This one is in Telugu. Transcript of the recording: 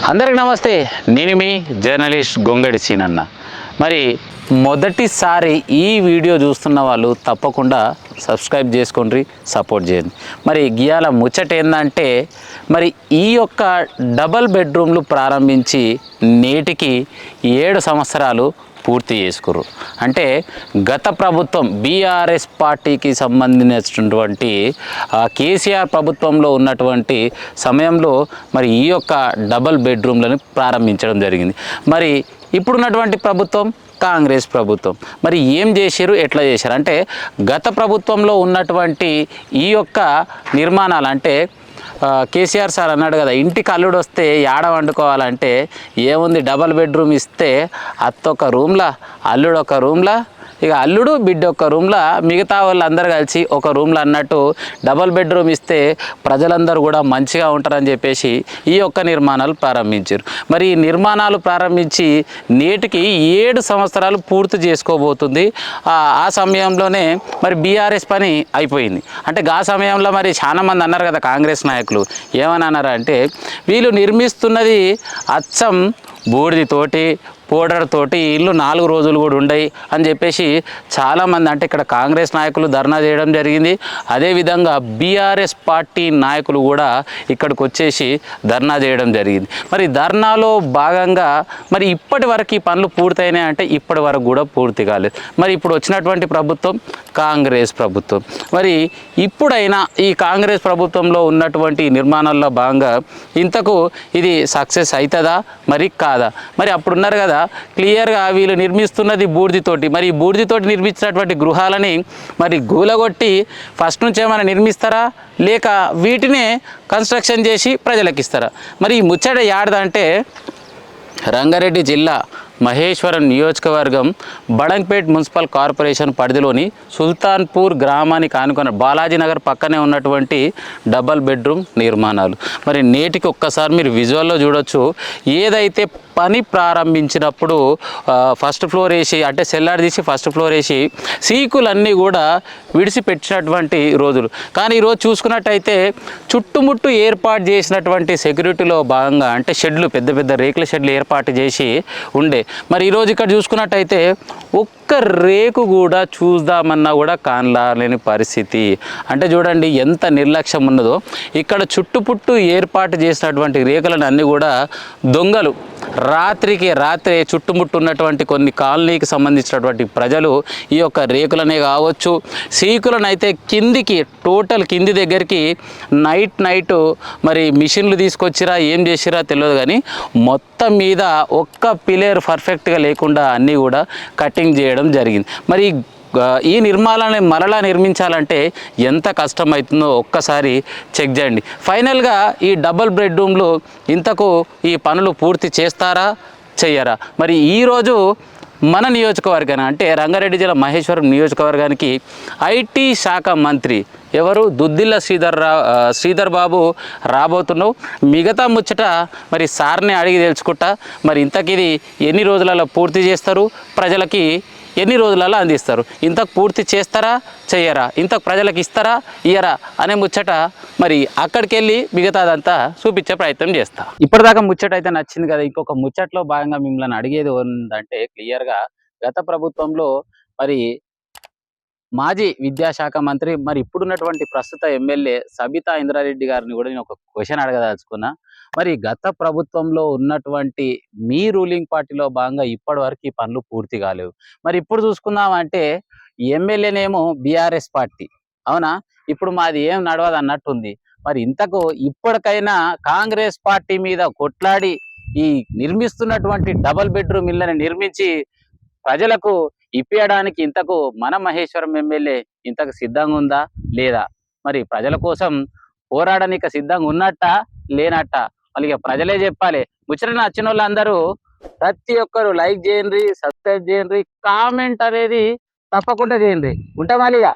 అందరికి నమస్తే. నేను మీ జర్నలిస్ట్ గొంగడి సీనన్న. మరి మొదటిసారి ఈ వీడియో చూస్తున్న వాళ్ళు తప్పకుండా సబ్స్క్రైబ్ చేసుకోండి, సపోర్ట్ చేయండి. మరి గియాల ముచ్చట ఏంటంటే, మరి ఈ యొక్క డబల్ బెడ్రూమ్లు ప్రారంభించి నేటికి 7 సంవత్సరాలు పూర్తి చేసుకురు. అంటే గత ప్రభుత్వం బీఆర్ఎస్ పార్టీకి సంబంధించినటువంటి కేసీఆర్ ప్రభుత్వంలో ఉన్నటువంటి సమయంలో మరి ఈ యొక్క డబల్ బెడ్రూమ్లను ప్రారంభించడం జరిగింది. మరి ఇప్పుడున్నటువంటి ప్రభుత్వం కాంగ్రెస్ ప్రభుత్వం మరి ఏం చేశారు, ఎట్లా చేశారు అంటే, గత ప్రభుత్వంలో ఉన్నటువంటి ఈ యొక్క నిర్మాణాలు అంటే కేసీఆర్ సార్ అన్నాడు కదా, ఇంటికి అల్లుడు వస్తే యాడ వండుకోవాలంటే ఏముంది, డబల్ బెడ్రూమ్ ఇస్తే అత్తొక రూమ్లా, అల్లుడు ఒక రూమ్లా, ఇక అల్లుడు బిడ్డ ఒక రూమ్లో, మిగతా వాళ్ళు అందరు కలిసి ఒక రూమ్లో అన్నట్టు డబల్ బెడ్రూమ్ ఇస్తే ప్రజలందరూ కూడా మంచిగా ఉంటారని చెప్పేసి ఈ యొక్క నిర్మాణాలు ప్రారంభించారు. మరి ఈ నిర్మాణాలు ప్రారంభించి నేటికి 7 సంవత్సరాలు పూర్తి చేసుకోబోతుంది. ఆ సమయంలోనే మరి బీఆర్ఎస్ పని అయిపోయింది. అంటే ఆ సమయంలో మరి చాలా మంది అన్నారు కదా కాంగ్రెస్ నాయకులు, ఏమని అన్నారంటే, వీళ్ళు నిర్మిస్తున్నది అచ్చం బూడిదితోటి పౌడర్ తోటి ఇల్లు 4 రోజులు కూడా ఉండయి అని చెప్పేసి చాలామంది, అంటే ఇక్కడ కాంగ్రెస్ నాయకులు ధర్నా చేయడం జరిగింది. అదేవిధంగా బీఆర్ఎస్ పార్టీ నాయకులు కూడా ఇక్కడికి వచ్చేసి ధర్నా చేయడం జరిగింది. మరి ధర్నాలో భాగంగా మరి ఇప్పటి వరకు ఈ పనులు పూర్తయినాయి అంటే ఇప్పటి వరకు కూడా పూర్తి కాలేదు. మరి ఇప్పుడు వచ్చినటువంటి ప్రభుత్వం కాంగ్రెస్ ప్రభుత్వం. మరి ఇప్పుడైనా ఈ కాంగ్రెస్ ప్రభుత్వంలో ఉన్నటువంటి నిర్మాణాల్లో భాగంగా ఇంతకు ఇది సక్సెస్ అవుతుందా మరి కాదా? మరి అప్పుడున్నారు కదా క్లియర్గా వీళ్ళు నిర్మిస్తున్నది బూడిదితోటి. మరి ఈ బూడిదితోటి నిర్మించినటువంటి గృహాలని మరి గూలగొట్టి ఫస్ట్ నుంచి ఏమైనా నిర్మిస్తారా, లేక వీటినే కన్స్ట్రక్షన్ చేసి ప్రజలకు ఇస్తారా? మరి ఈ ముచ్చట యాడదంటే, రంగారెడ్డి జిల్లా మహేశ్వరం నియోజకవర్గం బడంగ్పేట్ మున్సిపల్ కార్పొరేషన్ పరిధిలోని సుల్తాన్పూర్ గ్రామానికి ఆనుకున్న బాలాజీనగర్ పక్కనే ఉన్నటువంటి డబల్ బెడ్రూమ్ నిర్మాణాలు. మరి నేటికి ఒక్కసారి మీరు విజువల్లో చూడొచ్చు. ఏదైతే పని ప్రారంభించినప్పుడు ఫస్ట్ ఫ్లోర్ వేసి, అంటే సెల్లార్ తీసి ఫస్ట్ ఫ్లోర్ వేసి సీకులన్నీ కూడా విడిచిపెట్టినటువంటి రోజులు. కానీ ఈరోజు చూసుకున్నట్టయితే చుట్టుముట్టు ఏర్పాటు చేసినటువంటి సెక్యూరిటీలో భాగంగా, అంటే షెడ్లు, పెద్ద పెద్ద రేకుల షెడ్లు ఏర్పాటు చేసి ఉండే. మరి ఈరోజు ఇక్కడ చూసుకున్నట్టయితే ఒక్క రేకు కూడా చూద్దామన్నా కూడా కానలేని పరిస్థితి. అంటే చూడండి ఎంత నిర్లక్ష్యం ఉన్నదో. ఇక్కడ చుట్టుపుట్టు ఏర్పాటు చేసినటువంటి రేకులను అన్నీ కూడా దొంగలు రాత్రికి రాత్రే చుట్టుముట్టు ఉన్నటువంటి కొన్ని కాలనీకి సంబంధించినటువంటి ప్రజలు ఈ యొక్క రేకులనే కావచ్చు, సీకులను అయితే కిందికి, టోటల్ కింది దగ్గరికి నైట్ మరి మిషన్లు తీసుకొచ్చిరా ఏం చేసిరా తెలియదు, కానీ మొత్తం మీద ఒక్క పిల్లర్ పర్ఫెక్ట్గా లేకుండా అన్నీ కూడా కటింగ్ చేయడం జరిగింది. మరి ఈ నిర్మాణాన్ని మరలా నిర్మించాలంటే ఎంత కష్టమవుతుందో ఒక్కసారి చెక్ చేయండి. ఫైనల్గా ఈ డబుల్ బెడ్రూమ్లు ఇంతకు ఈ పనులు పూర్తి చేస్తారా, చెయ్యరా? మరి ఈరోజు మన నియోజకవర్గాన్ని, అంటే రంగారెడ్డి జిల్లా మహేశ్వరం నియోజకవర్గానికి ఐటీ శాఖ మంత్రి ఎవరు, దుద్దిల్ల శ్రీధర్ బాబు రాబోతున్నావు. మిగతా ముచ్చట మరి సార్ని అడిగి తెలుసుకుంటా. మరి ఇంతకిది ఎన్ని రోజులలో పూర్తి చేస్తారు, ప్రజలకి ఎన్ని రోజులలో అందిస్తారు, ఇంతకు పూర్తి చేస్తారా, చెయ్యరా, ఇంతకు ప్రజలకు ఇస్తారా, ఇయ్యరా అనే ముచ్చట మరి అక్కడికి వెళ్ళి మిగతాదంతా చూపించే ప్రయత్నం చేస్తా. ఇప్పటిదాకా ముచ్చట అయితే నచ్చింది కదా. ఇంకొక ముచ్చట్లో భాగంగా మిమ్మల్ని అడిగేది ఏంటంటే, క్లియర్గా గత ప్రభుత్వంలో మరి మాజీ విద్యాశాఖ మంత్రి, మరి ఇప్పుడున్నటువంటి ప్రస్తుత ఎమ్మెల్యే సబితా ఇంద్రారెడ్డి గారిని కూడా నేను ఒక క్వశ్చన్ అడగదలుచుకున్నా. మరి గత ప్రభుత్వంలో ఉన్నటువంటి మీ రూలింగ్ పార్టీలో భాగంగా ఇప్పటి వరకు ఈ పనులు పూర్తి కాలేవు. మరి ఇప్పుడు చూసుకుందామంటే ఎమ్మెల్యేనేమో బీఆర్ఎస్ పార్టీ, అవునా, ఇప్పుడు మాది ఏం నడవదు అన్నట్టుంది. మరి ఇంతకు ఇప్పటికైనా కాంగ్రెస్ పార్టీ మీద కొట్లాడి ఈ నిర్మిస్తున్నటువంటి డబల్ బెడ్రూమ్ ఇళ్ళని నిర్మించి ప్రజలకు ఇప్పించడానికి ఇంతకు మన మహేశ్వరం ఎమ్మెల్యే ఇంతకు సిద్ధంగా ఉందా లేదా? మరి ప్రజల కోసం పోరాడడానికి సిద్ధంగా ఉన్నట్ట లేనట్ట వాళ్ళకి ప్రజలే చెప్పాలి. ముచ్చట నచ్చిన వాళ్ళందరూ ప్రతి ఒక్కరు లైక్ చేయండి, సబ్స్క్రైబ్ చేయండి, కామెంట్ అనేది తప్పకుండా చేయండి. ఉంటామాలిగా.